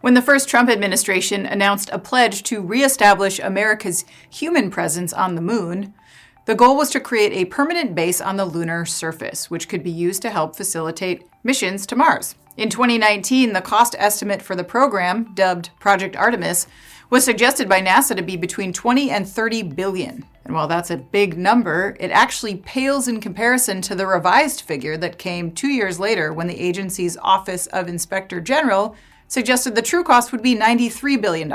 When the first Trump administration announced a pledge to reestablish America's human presence on the moon, the goal was to create a permanent base on the lunar surface, which could be used to help facilitate missions to Mars. In 2019, the cost estimate for the program, dubbed Project Artemis, was suggested by NASA to be between 20 and 30 billion. And while that's a big number, it actually pales in comparison to the revised figure that came 2 years later when the agency's Office of Inspector General suggested the true cost would be $93 billion.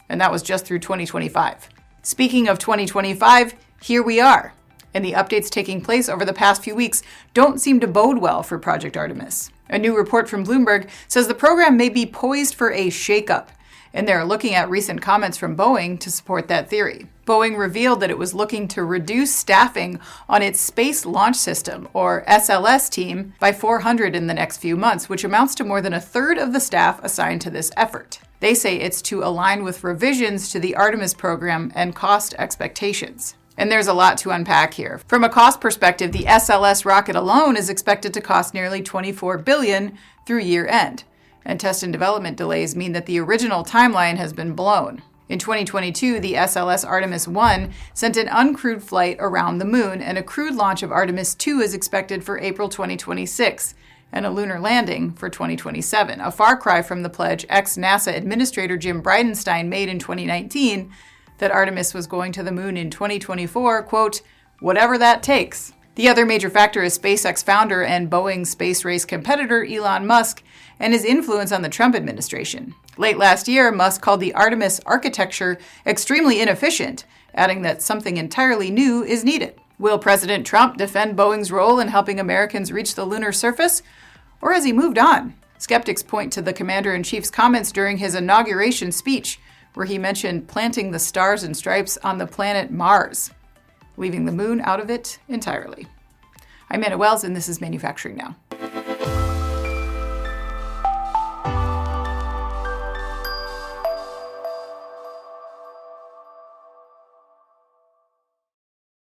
And that was just through 2025. Speaking of 2025, here we are. And the updates taking place over the past few weeks don't seem to bode well for Project Artemis. A new report from Bloomberg says the program may be poised for a shakeup, and they're looking at recent comments from Boeing to support that theory. Boeing revealed that it was looking to reduce staffing on its Space Launch System, or SLS team, by 400 in the next few months, which amounts to more than a third of the staff assigned to this effort. They say it's to align with revisions to the Artemis program and cost expectations. And there's a lot to unpack here. From a cost perspective, the SLS rocket alone is expected to cost nearly $24 billion through year end. And test and development delays mean that the original timeline has been blown. In 2022, the SLS Artemis 1 sent an uncrewed flight around the moon, and a crewed launch of Artemis 2 is expected for April 2026, and a lunar landing for 2027, a far cry from the pledge ex-NASA Administrator Jim Bridenstine made in 2019 that Artemis was going to the moon in 2024, quote, whatever that takes. The other major factor is SpaceX founder and Boeing space race competitor Elon Musk and his influence on the Trump administration. Late last year, Musk called the Artemis architecture extremely inefficient, adding that something entirely new is needed. Will President Trump defend Boeing's role in helping Americans reach the lunar surface? Or has he moved on? Skeptics point to the commander-in-chief's comments during his inauguration speech, where he mentioned planting the stars and stripes on the planet Mars, leaving the moon out of it entirely. I'm Anna Wells, and this is Manufacturing Now.